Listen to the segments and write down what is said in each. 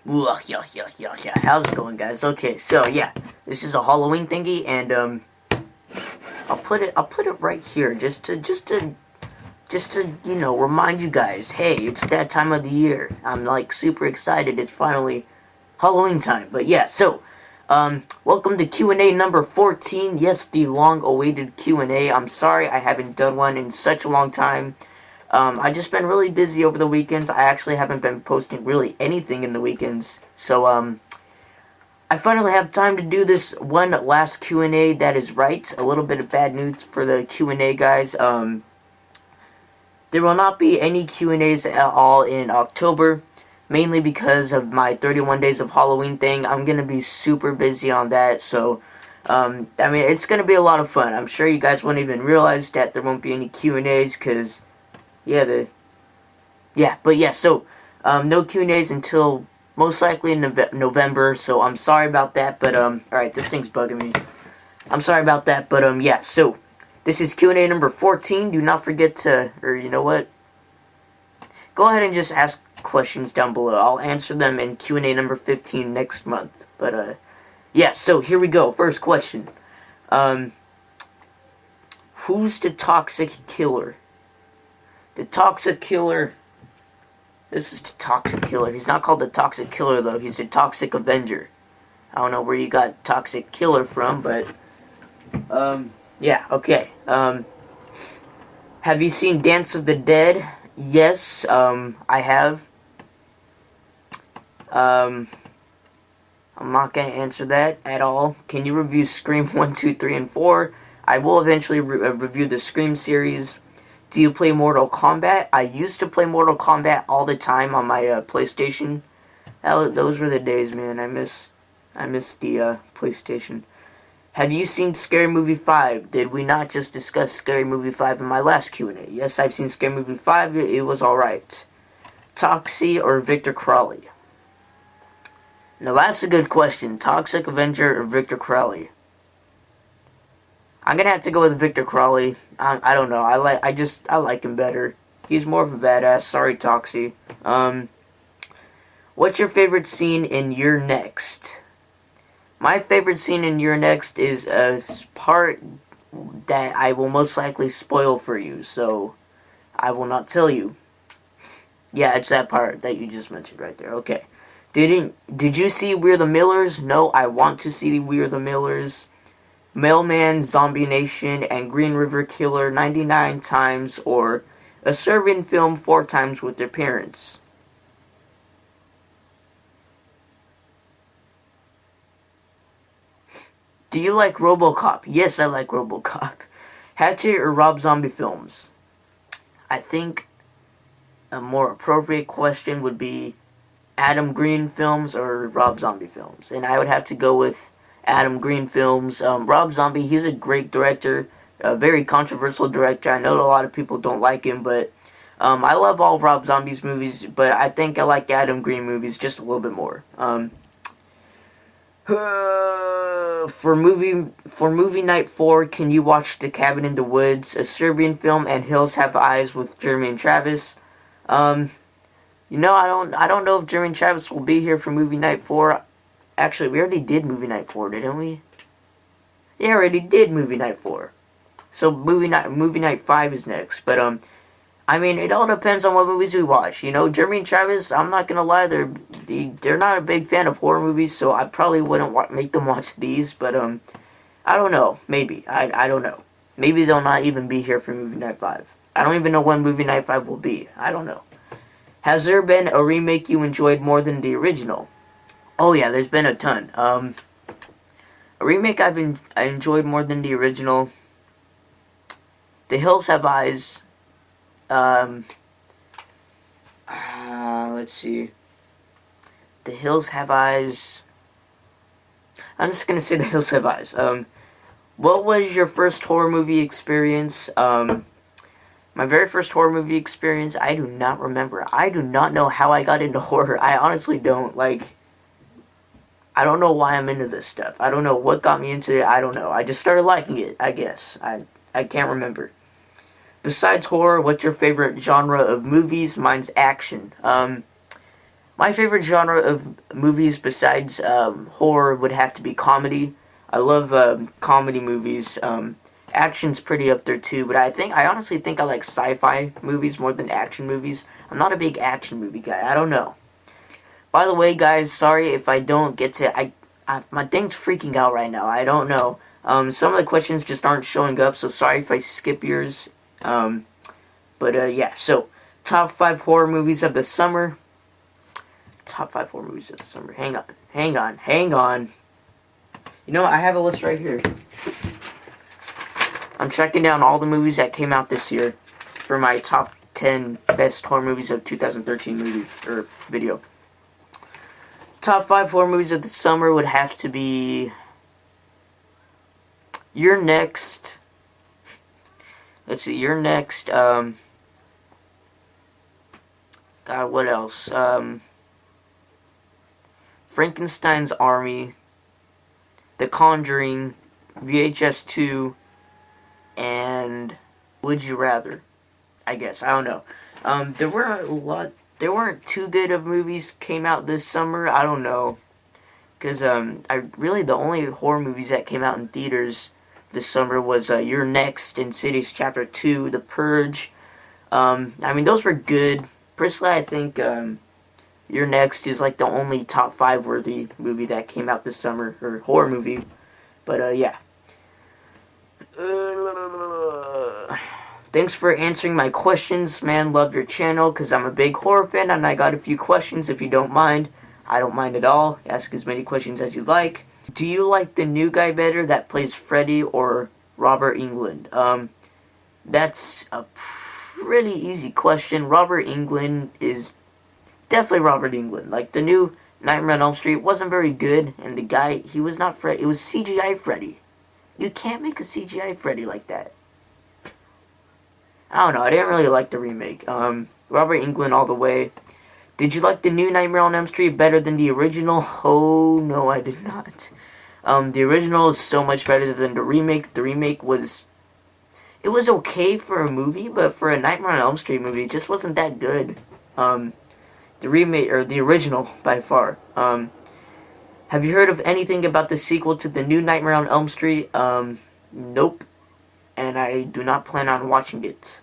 Yeah. How's it going, guys? Okay, so yeah, this is a Halloween thingy, and I'll put it right here, just to remind you guys. Hey, it's that time of the year. I'm like super excited. It's finally Halloween time. But yeah, so welcome to Q&A number 14. Yes, the long-awaited Q&A. I'm sorry I haven't done one in such a long time. I just been really busy over the weekends. I actually haven't been posting really anything in the weekends. So, I finally have time to do this one last Q&A that is right. A little bit of bad news for the Q&A guys. There will not be any Q&As at all in October. Mainly because of my 31 days of Halloween thing. I'm going to be super busy on that. So, it's going to be a lot of fun. I'm sure you guys won't even realize that there won't be any Q&As because... so no Q&As until most likely in November, so I'm sorry about that, but, alright, this thing's bugging me. I'm sorry about that, but, so, this is Q&A number 14. Do not forget to, or you know what? Go ahead and just ask questions down below. I'll answer them in Q&A number 15 next month, but, so here we go. First question. Who's the toxic killer? The Toxic Killer. This is the Toxic Killer. He's not called the Toxic Killer, though. He's the Toxic Avenger. I don't know where you got Toxic Killer from, but... okay. Have you seen Dance of the Dead? Yes, I have. I'm not gonna answer that at all. Can you review Scream 1, 2, 3, and 4? I will eventually review the Scream series. Do you play Mortal Kombat? I used to play Mortal Kombat all the time on my PlayStation. Those were the days, man. I miss the PlayStation. Have you seen Scary Movie 5? Did we not just discuss Scary Movie 5 in my last Q&A? Yes, I've seen Scary Movie 5. It was alright. Toxie or Victor Crowley? Now that's a good question. Toxic Avenger or Victor Crowley? I'm gonna have to go with Victor Crowley. I don't know. I like him better. He's more of a badass. Sorry, Toxie. What's your favorite scene in You're Next? My favorite scene in You're Next is a part that I will most likely spoil for you, so I will not tell you. Yeah, it's that part that you just mentioned right there. Okay. Did you see We're the Millers? No, I want to see We're the Millers. Mailman, Zombie Nation, and Green River Killer 99 times, or a Serbian film 4 times with their parents. Do you like RoboCop? Yes, I like RoboCop. Hatchet or Rob Zombie films? I think a more appropriate question would be Adam Green films or Rob Zombie films. And I would have to go with Adam Green films. Rob Zombie, he's a great director, a very controversial director. I know a lot of people don't like him, but I love all Rob Zombie's movies, but I think I like Adam Green movies just a little bit more. For movie night 4, can you watch The Cabin in the Woods, a Serbian film, and Hills Have Eyes with Jeremy and Travis? I don't know if Jeremy and Travis will be here for movie night 4. Actually, we already did movie night 4, didn't we? Yeah, already did movie night 4. So movie night 5 is next. But it all depends on what movies we watch. Jeremy and Travis, I'm not gonna lie, they're not a big fan of horror movies, so I probably wouldn't make them watch these. But I don't know. Maybe I don't know. Maybe they'll not even be here for movie night 5. I don't even know when movie night 5 will be. I don't know. Has there been a remake you enjoyed more than the original? Oh yeah, there's been a ton. A remake I enjoyed more than the original. The Hills Have Eyes. Let's see. The Hills Have Eyes. I'm just gonna say The Hills Have Eyes. What was your first horror movie experience? My very first horror movie experience, I do not remember. I do not know how I got into horror. I honestly don't. I don't know why I'm into this stuff. I don't know what got me into it. I don't know. I just started liking it, I guess. I can't remember. Besides horror, what's your favorite genre of movies? Mine's action. My favorite genre of movies besides horror would have to be comedy. I love comedy movies. Action's pretty up there too, but I honestly think I like sci-fi movies more than action movies. I'm not a big action movie guy. I don't know. By the way, guys, sorry if I don't get to. My thing's freaking out right now. I don't know. Some of the questions just aren't showing up, so sorry if I skip yours. Yeah. So, top 5 horror movies of the summer. Top 5 horror movies of the summer. Hang on. You know, I have a list right here. I'm tracking down all the movies that came out this year for my top 10 best horror movies of 2013 movie or video. Top 5 horror movies of the summer would have to be You're Next. Let's see, You're Next. God, what else? Frankenstein's Army, The Conjuring, VHS 2, and Would You Rather. I guess, I don't know. There weren't too good of movies came out this summer. I don't know, because the only horror movies that came out in theaters this summer was You're Next, Insidious Chapter 2, The Purge. Those were good. Personally, I think You're Next is like the only top 5 worthy movie that came out this summer, or horror movie. But yeah. Thanks for answering my questions, man. Love your channel, because I'm a big horror fan, and I got a few questions if you don't mind. I don't mind at all. Ask as many questions as you like. Do you like the new guy better that plays Freddy or Robert Englund? That's a pretty easy question. Robert Englund is definitely Robert Englund. Like, the new Nightmare on Elm Street wasn't very good, and the guy, he was not Freddy. It was CGI Freddy. You can't make a CGI Freddy like that. I don't know, I didn't really like the remake. Robert Englund all the way. Did you like the new Nightmare on Elm Street better than the original? Oh, no, I did not. The original is so much better than the remake. The remake was... It was okay for a movie, but for a Nightmare on Elm Street movie, it just wasn't that good. The remake, or the original, by far. Have you heard of anything about the sequel to the new Nightmare on Elm Street? Nope. And I do not plan on watching it.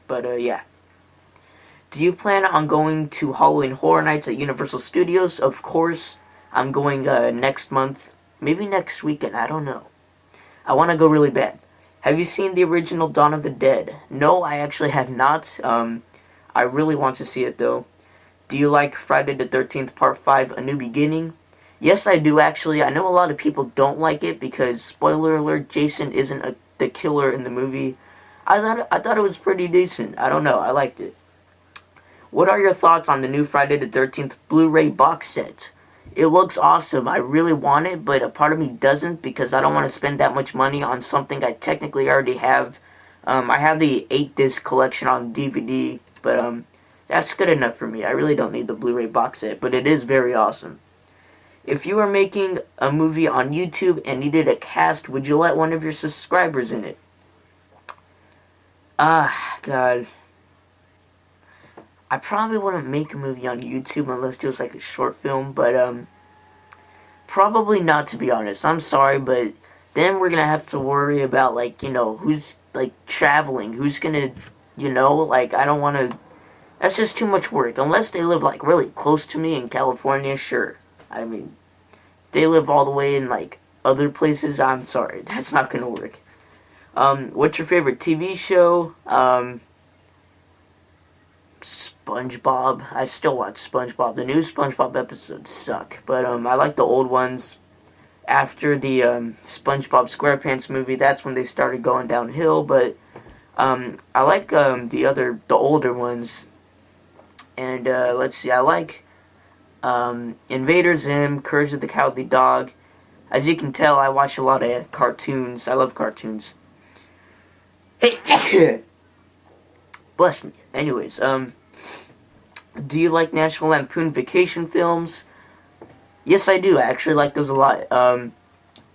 But, yeah. Do you plan on going to Halloween Horror Nights at Universal Studios? Of course. I'm going, next month. Maybe next weekend. I don't know. I want to go really bad. Have you seen the original Dawn of the Dead? No, I actually have not. I really want to see it, though. Do you like Friday the 13th Part 5, A New Beginning? Yes, I do, actually. I know a lot of people don't like it because, spoiler alert, Jason isn't the killer in the movie. I thought it was pretty decent. I don't know. I liked it. What are your thoughts on the new Friday the 13th Blu-ray box set? It looks awesome. I really want it, but a part of me doesn't because I don't want to spend that much money on something I technically already have. I have the 8-disc collection on DVD, but that's good enough for me. I really don't need the Blu-ray box set, but it is very awesome. If you were making a movie on YouTube and needed a cast, would you let one of your subscribers in it? God. I probably wouldn't make a movie on YouTube unless it was like a short film, but probably not, to be honest. I'm sorry, but then we're gonna have to worry about, like, who's, like, traveling, who's gonna, I don't wanna, that's just too much work. Unless they live, like, really close to me in California, sure. I mean, if they live all the way in, like, other places, I'm sorry, that's not gonna work. What's your favorite TV show? SpongeBob. I still watch SpongeBob. The new SpongeBob episodes suck, but I like the old ones. After the SpongeBob SquarePants movie, that's when they started going downhill, but I like the older ones. And let's see, I like Invader Zim, Courage of the Cowardly Dog. As you can tell, I watch a lot of cartoons. I love cartoons. Bless me. Anyways, do you like National Lampoon Vacation films? Yes, I do. I actually like those a lot.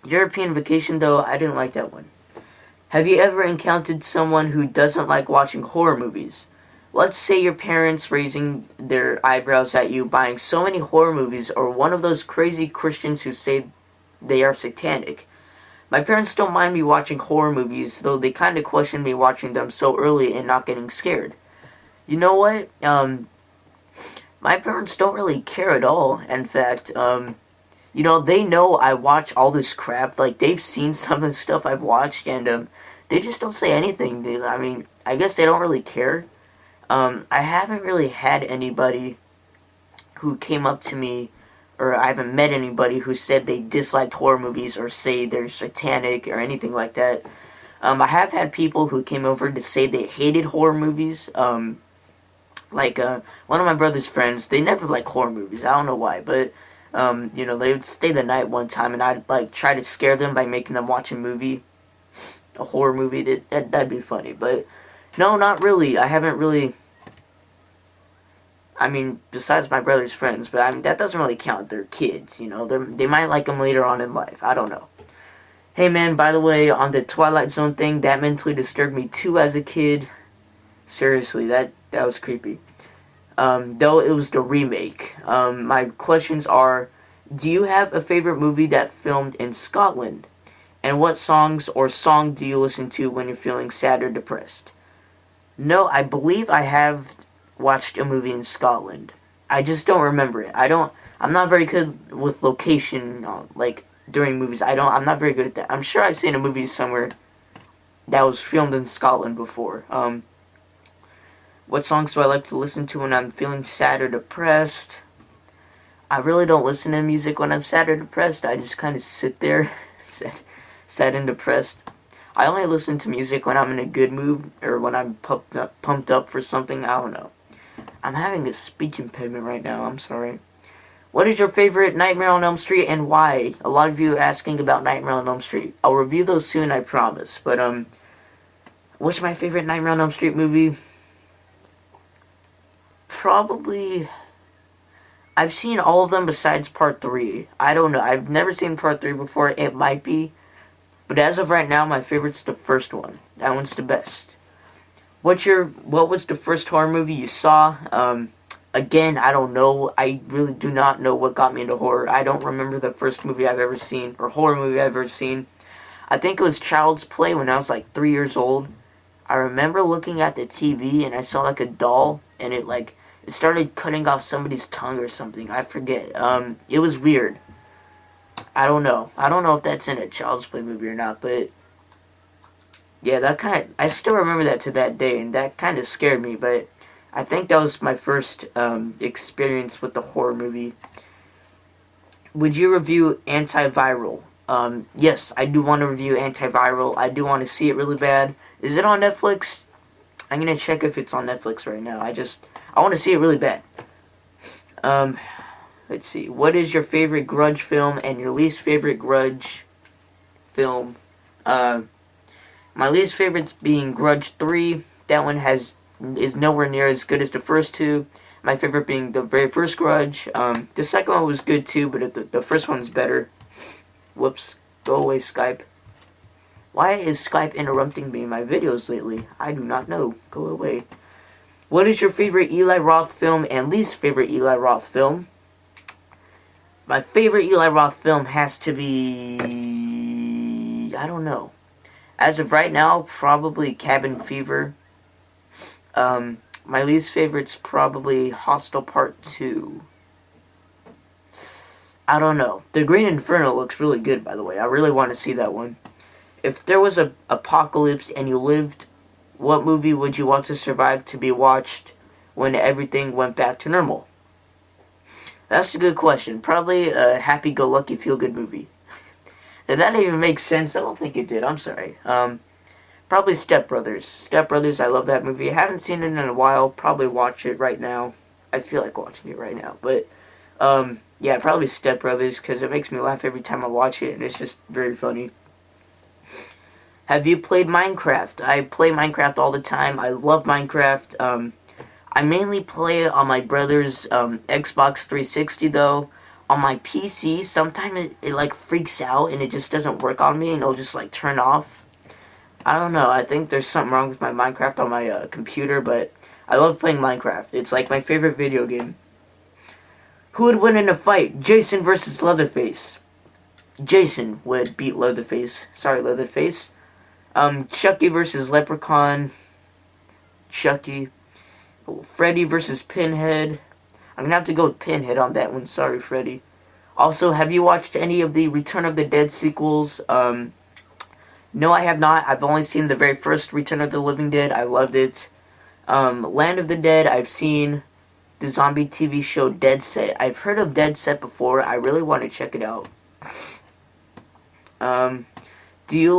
European Vacation, though, I didn't like that one. Have you ever encountered someone who doesn't like watching horror movies? Let's say your parents raising their eyebrows at you buying so many horror movies, or one of those crazy Christians who say they are satanic. My parents don't mind me watching horror movies, though they kind of question me watching them so early and not getting scared. You know what? My parents don't really care at all. In fact, they know I watch all this crap. Like, they've seen some of the stuff I've watched, and they just don't say anything. I guess they don't really care. I haven't really had anybody who came up to me, or I haven't met anybody who said they disliked horror movies or say they're satanic or anything like that. I have had people who came over to say they hated horror movies. One of my brother's friends, they never like horror movies. I don't know why, but they would stay the night one time, and I'd try to scare them by making them watch a horror movie. That'd be funny, but no, not really. I haven't really. Besides my brother's friends, but that doesn't really count. They're kids, they might like them later on in life. I don't know. Hey man, by the way, on the Twilight Zone thing, that mentally disturbed me too as a kid. Seriously, that was creepy. Though it was the remake. My questions are, do you have a favorite movie that filmed in Scotland? And what songs or song do you listen to when you're feeling sad or depressed? No, I believe I have watched a movie in Scotland. I just don't remember it. I'm not very good with location, during movies. I'm not very good at that. I'm sure I've seen a movie somewhere that was filmed in Scotland before. What songs do I like to listen to when I'm feeling sad or depressed? I really don't listen to music when I'm sad or depressed. I just kind of sit there, sad and depressed. I only listen to music when I'm in a good mood or when I'm pumped up for something. I don't know. I'm having a speech impediment right now. I'm sorry. What is your favorite Nightmare on Elm Street and why? A lot of you are asking about Nightmare on Elm Street. I'll review those soon, I promise. But what's my favorite Nightmare on Elm Street movie? Probably. I've seen all of them besides Part 3. I don't know. I've never seen Part 3 before. It might be. But as of right now, my favorite's the first one. That one's the best. What was the first horror movie you saw? Again, I don't know. I really do not know what got me into horror. I don't remember the first movie I've ever seen, or horror movie I've ever seen. I think it was Child's Play when I was 3 years old. I remember looking at the TV and I saw a doll, and it started cutting off somebody's tongue or something. I forget. It was weird. I don't know. I don't know if that's in a Child's Play movie or not, but yeah, I still remember that to that day, and that kind of scared me, but I think that was my first experience with the horror movie. Would you review Antiviral? Yes, I do want to review Antiviral. I do want to see it really bad. Is it on Netflix? I'm going to check if it's on Netflix right now. I want to see it really bad. Let's see. What is your favorite Grudge film and your least favorite Grudge film? My least favorite being Grudge 3. That one is nowhere near as good as the first two. My favorite being the very first Grudge. The second one was good too, but the first one's better. Whoops. Go away, Skype. Why is Skype interrupting me in my videos lately? I do not know. Go away. What is your favorite Eli Roth film and least favorite Eli Roth film? My favorite Eli Roth film has to be... I don't know. As of right now, probably Cabin Fever. My least favorite's probably Hostel Part 2. I don't know. The Green Inferno looks really good, by the way. I really want to see that one. If there was an apocalypse and you lived, what movie would you want to survive to be watched when everything went back to normal? That's a good question. Probably a happy-go-lucky feel-good movie. Did that even make sense? I don't think it did. I'm sorry. Probably Step Brothers. Step Brothers, I love that movie. I haven't seen it in a while. Probably watch it right now. I feel like watching it right now. But, yeah, probably Step Brothers, because it makes me laugh every time I watch it, and it's just very funny. Have you played Minecraft? I play Minecraft all the time. I love Minecraft. I mainly play it on my brother's Xbox 360, though. On my PC, sometimes it freaks out, and it just doesn't work on me, and it'll just, turn off. I don't know. I think there's something wrong with my Minecraft on my computer, but I love playing Minecraft. It's like my favorite video game. Who would win in a fight? Jason versus Leatherface. Jason would beat Leatherface. Sorry, Leatherface. Chucky versus Leprechaun. Chucky. Freddy versus Pinhead. I'm gonna have to go with Pinhead on that one. Sorry, Freddy. Also, have you watched any of the Return of the Dead sequels? No, I have not. I've only seen the very first Return of the Living Dead. I loved it. Land of the Dead, I've seen. The zombie TV show Dead Set. I've heard of Dead Set before. I really want to check it out. Do you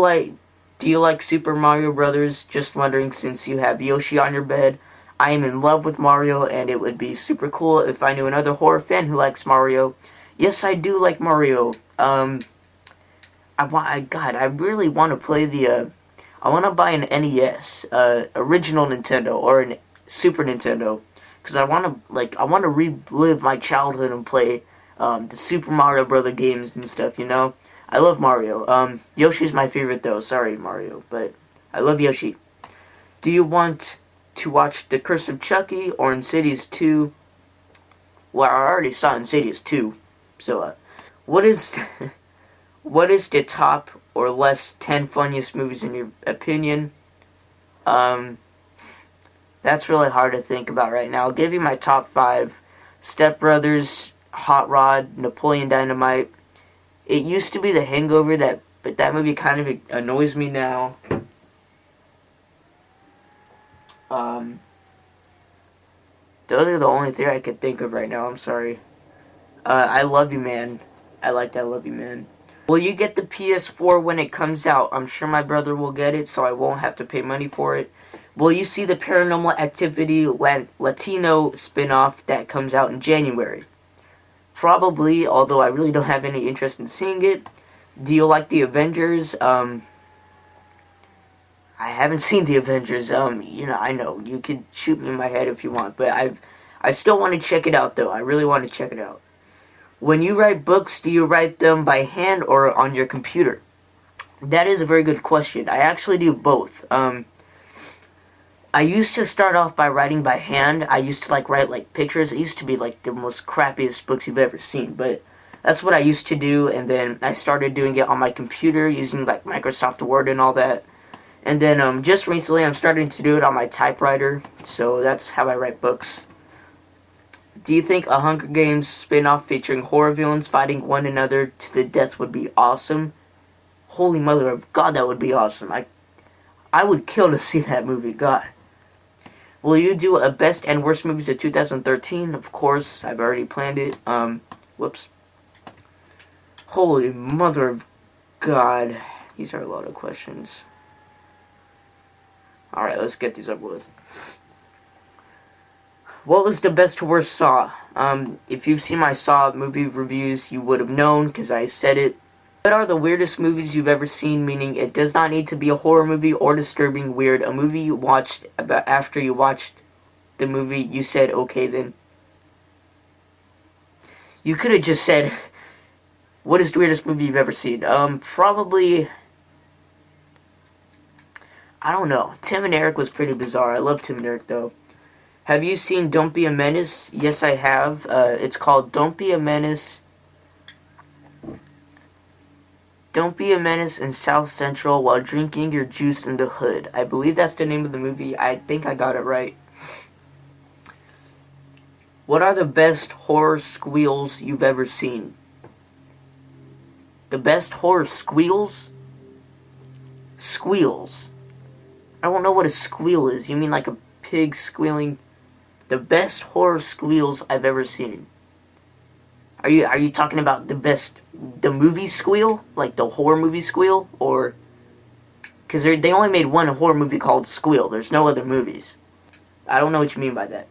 like Super Mario Brothers? Just wondering, since you have Yoshi on your bed. I am in love with Mario, and it would be super cool if I knew another horror fan who likes Mario. Yes, I do like Mario. I really want to play I want to buy an NES, original Nintendo, or a Super Nintendo, because I want to relive my childhood and play the Super Mario Brother games and stuff. You know, I love Mario. Yoshi's my favorite though. Sorry, Mario, but I love Yoshi. Do you want to watch The Curse of Chucky or Insidious 2? Well, I already saw Insidious 2, so what is what is the top or less 10 funniest movies in your opinion? That's really hard to think about right now. I'll give you my top 5. Step Brothers, Hot Rod, Napoleon Dynamite. It used to be The Hangover, but that movie kind of annoys me now. Those are the only 3 I could think of right now. I'm sorry. I Love You Man. I liked I Love You Man. Will you get the PS4 when it comes out? I'm sure my brother will get it, so I won't have to pay money for it. Will you see the Paranormal Activity Latino spin-off that comes out in January? Probably, although I really don't have any interest in seeing it. Do you like the Avengers? I haven't seen the Avengers. I know you could shoot me in my head if you want, but I still want to check it out though. I really want to check it out. When you write books, do you write them by hand or on your computer? That is a very good question. I actually do both. I used to start off by writing by hand. I used to write pictures. It used to be the most crappiest books you've ever seen, but that's what I used to do. And then I started doing it on my computer using Microsoft Word and all that. And then just recently I'm starting to do it on my typewriter. So that's how I write books. Do you think a Hunger Games spin-off featuring horror villains fighting one another to the death would be awesome? Holy mother of God, that would be awesome. I would kill to see that movie, God. Will you do a best and worst movies of 2013? Of course, I've already planned it. Whoops. Holy mother of God. These are a lot of questions. Alright, let's get these over with. What was the best to worst Saw? If you've seen my Saw movie reviews, you would have known, because I said it. What are the weirdest movies you've ever seen? Meaning, it does not need to be a horror movie or disturbing weird. A movie you watched, after you watched the movie, you said, okay then. You could have just said, what is the weirdest movie you've ever seen? Probably, I don't know. Tim and Eric was pretty bizarre. I love Tim and Eric, though. Have you seen Don't Be a Menace? Yes, I have. It's called Don't Be a Menace. Don't be a menace in South Central while drinking your juice in the hood. I believe that's the name of the movie. I think I got it right. What are the best horror squeals you've ever seen? The best horror squeals? Squeals. I don't know what a squeal is. You mean like a pig squealing? The best horror squeals I've ever seen. Are you talking about the movie squeal? Like the horror movie squeal? Or, because they only made one horror movie called Squeal. There's no other movies. I don't know what you mean by that.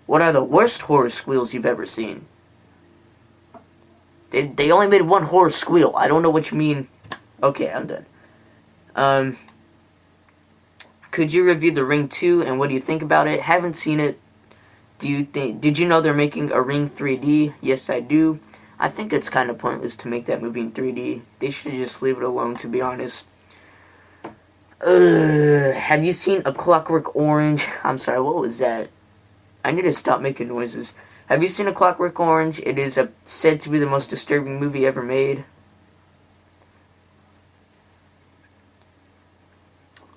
What are the worst horror squeals you've ever seen? They only made one horror squeal. I don't know what you mean. Okay, I'm done. Could you review The Ring 2 and what do you think about it? Haven't seen it. Did you know they're making a Ring 3D? Yes, I do. I think it's kind of pointless to make that movie in 3D. They should just leave it alone, to be honest. Have you seen A Clockwork Orange? I'm sorry, what was that? I need to stop making noises. Have you seen A Clockwork Orange? It is said to be the most disturbing movie ever made.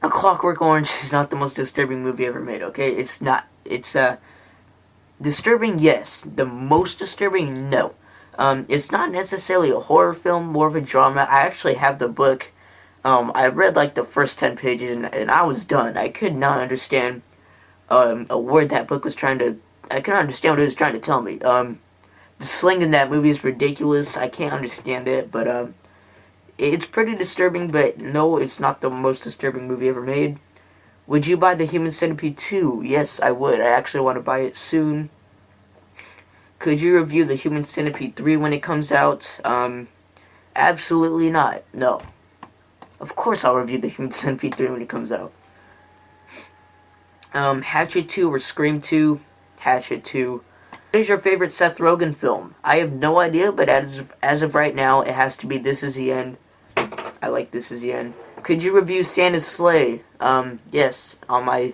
A Clockwork Orange is not the most disturbing movie ever made, okay? It's not. It's, disturbing, yes. The most disturbing, no. It's not necessarily a horror film, more of a drama. I actually have the book. I read, like, the first 10 pages, and I was done. I could not understand, a word that book was trying to... I couldn't understand what it was trying to tell me. The slang in that movie is ridiculous. I can't understand it, but, it's pretty disturbing, but no, it's not the most disturbing movie ever made. Would you buy The Human Centipede 2? Yes, I would. I actually want to buy it soon. Could you review The Human Centipede 3 when it comes out? Absolutely not. No. Of course I'll review The Human Centipede 3 when it comes out. Hatchet 2 or Scream 2? Hatchet 2. What is your favorite Seth Rogen film? I have no idea, but as of right now, it has to be This Is the End. I like This Is the End. Could you review Santa's Sleigh? Yes, on my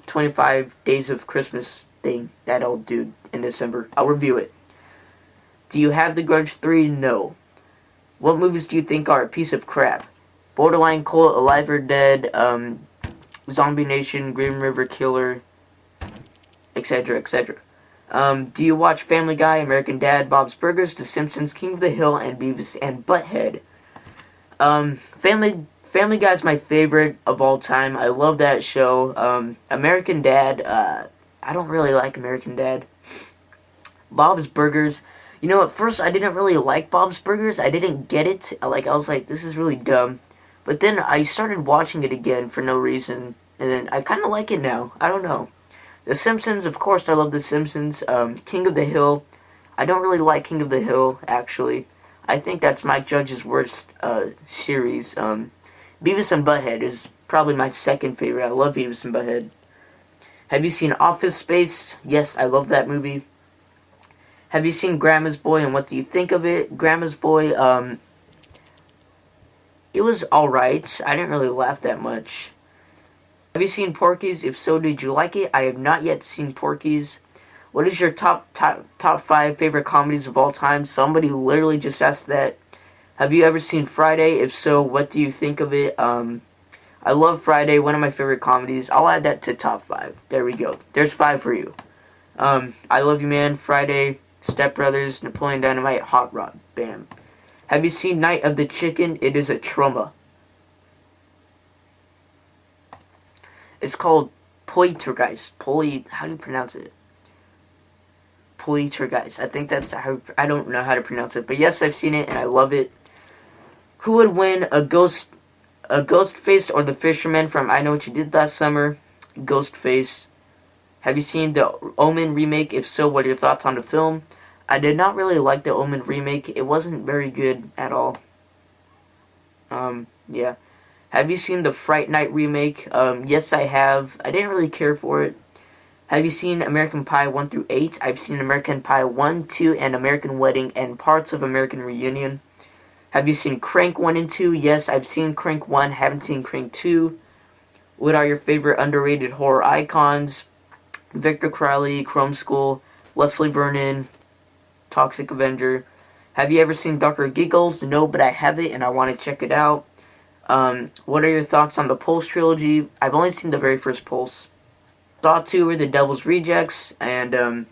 25 Days of Christmas thing that I'll do in December. I'll review it. Do you have The Grudge 3? No. What movies do you think are a piece of crap? Borderline Cult, Alive or Dead, Zombie Nation, Green River Killer, etc., etc. Do you watch Family Guy, American Dad, Bob's Burgers, The Simpsons, King of the Hill, and Beavis and Butthead? Family Guy is my favorite of all time. I love that show. American Dad, I don't really like American Dad. Bob's Burgers, you know, at first I didn't really like Bob's Burgers. I didn't get it. I was like, this is really dumb. But then I started watching it again for no reason, and then I kind of like it now. I don't know. The Simpsons, of course, I love The Simpsons. King of the Hill, I don't really like King of the Hill, actually. I think that's Mike Judge's worst series. Beavis and Butthead is probably my second favorite. I love Beavis and Butthead. Have you seen Office Space? Yes, I love that movie. Have you seen Grandma's Boy, and what do you think of it? Grandma's Boy, it was alright. I didn't really laugh that much. Have you seen Porky's? If so, did you like it? I have not yet seen Porky's. What is your top 5 favorite comedies of all time? Somebody literally just asked that. Have you ever seen Friday? If so, what do you think of it? I love Friday, one of my favorite comedies. I'll add that to top 5. There we go. There's 5 for you. I Love You Man, Friday, Step Brothers, Napoleon Dynamite, Hot Rod. Bam. Have you seen Night of the Chicken? It is a trauma. It's called Poltergeist. How do you pronounce it? Poltergeist. I think that's how... I don't know how to pronounce it. But yes, I've seen it and I love it. Who would win, a Ghostface or the Fisherman from I Know What You Did Last Summer? Ghostface. Have you seen the Omen remake? If so, what are your thoughts on the film? I did not really like the Omen remake. It wasn't very good at all. Yeah. Have you seen the Fright Night remake? Yes, I have. I didn't really care for it. Have you seen American Pie 1 through 8? I've seen American Pie 1, 2, and American Wedding, and parts of American Reunion. Have you seen Crank 1 and 2? Yes, I've seen Crank 1, haven't seen Crank 2. What are your favorite underrated horror icons? Victor Crowley, Chrome School, Leslie Vernon, Toxic Avenger. Have you ever seen Dr. Giggles? No, but I have it and I want to check it out. What are your thoughts on the Pulse trilogy? I've only seen the very first Pulse. Saw 2 or The Devil's Rejects, and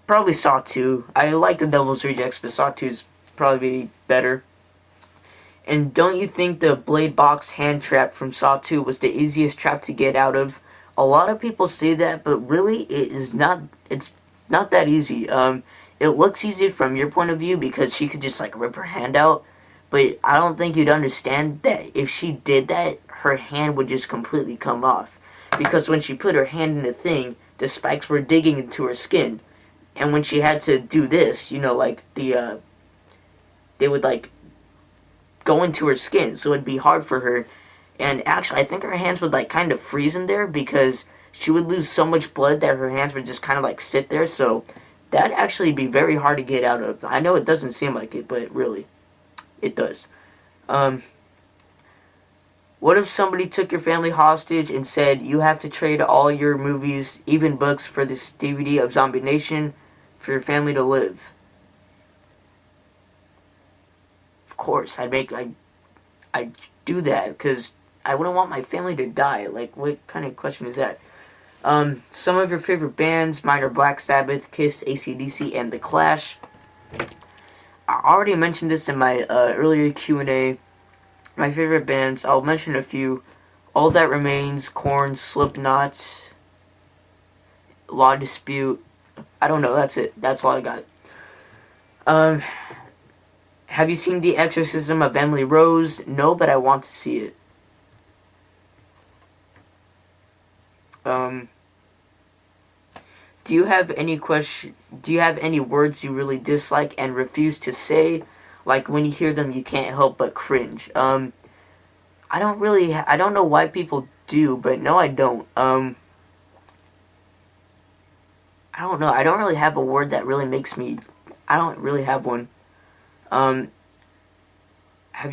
probably Saw 2. I like The Devil's Rejects, but Saw 2 is probably better. And don't you think the Blade Box hand trap from Saw 2 was the easiest trap to get out of? A lot of people say that, but really it's not that easy. It looks easy from your point of view because she could just like rip her hand out, but I don't think you'd understand that if she did that, her hand would just completely come off. Because when she put her hand in the thing, the spikes were digging into her skin. And when she had to do this, you know, like, they would, like, go into her skin. So it'd be hard for her. And actually, I think her hands would, like, kind of freeze in there because she would lose so much blood that her hands would just kind of, like, sit there. So that'd actually be very hard to get out of. I know it doesn't seem like it, but really, it does. What if somebody took your family hostage and said you have to trade all your movies, even books, for this DVD of Zombie Nation for your family to live? Of course, I'd do that because I wouldn't want my family to die. Like, what kind of question is that? Some of your favorite bands, mine are Black Sabbath, Kiss, AC/DC, and The Clash. I already mentioned this in my earlier Q&A. My favorite bands, I'll mention a few. All That Remains, Korn, Slipknot, Law Dispute. I don't know, that's it. That's all I got. Have you seen The Exorcism of Emily Rose? No, but I want to see it. Do you have any words you really dislike and refuse to say? Like when you hear them you can't help but cringe. I don't know why people do, but no I don't. I don't know. I don't really have a word that really makes me, I don't really have one. Have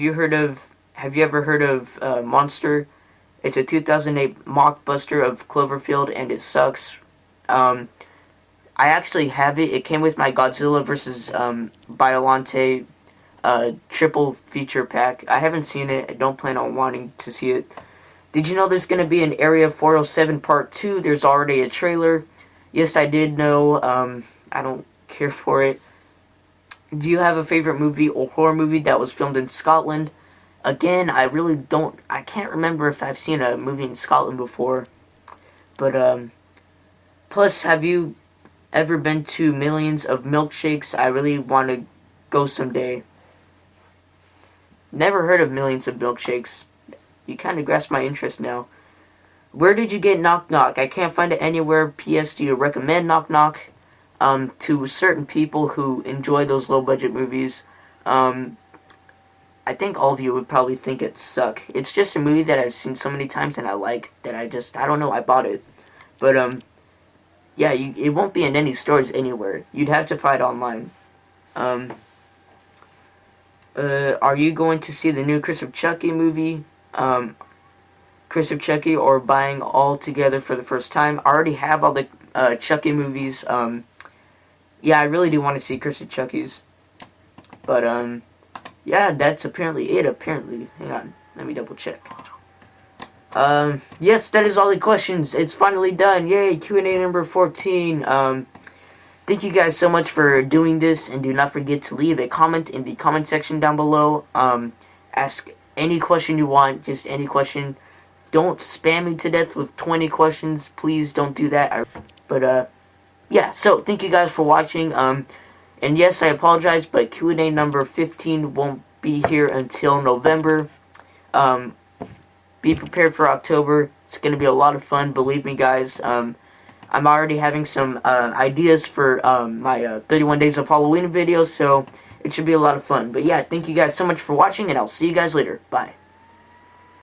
you ever heard of Monster? It's a 2008 mockbuster of Cloverfield and it sucks. I actually have it. It came with my Godzilla vs. Biollante triple feature pack. I haven't seen it. I don't plan on wanting to see it. Did you know there's going to be an Area 407 Part 2? There's already a trailer. Yes, I did know. I don't care for it. Do you have a favorite movie or horror movie that was filmed in Scotland? Again, I can't remember if I've seen a movie in Scotland before. But, plus, have you ever been to Millions of Milkshakes? I really want to go someday. Never heard of Millions of Milkshakes. You kind of grasp my interest now. Where did you get Knock Knock? I can't find it anywhere. P.S. Do you recommend Knock Knock to certain people who enjoy those low-budget movies? I think all of you would probably think it suck. It's just a movie that I've seen so many times and I like that I don't know, I bought it. But, yeah, it won't be in any stores anywhere. You'd have to find it online. Are you going to see the new Curse of Chucky movie? Curse of Chucky or buying all together for the first time? I already have all the Chucky movies. Yeah, I really do want to see Curse of Chucky's. But, yeah, that's apparently it, apparently. Hang on, let me double check. Yes, that is all the questions. It's finally done. Yay, Q&A number 14. Thank you guys so much for doing this, and do not forget to leave a comment in the comment section down below. Ask any question you want, just any question. Don't spam me to death with 20 questions. Please don't do that. Yeah, so thank you guys for watching. And yes, I apologize, but Q&A number 15 won't be here until November. Be prepared for October. It's going to be a lot of fun, believe me, guys. I'm already having some ideas for my 31 Days of Halloween video, so it should be a lot of fun. But yeah, thank you guys so much for watching, and I'll see you guys later. Bye.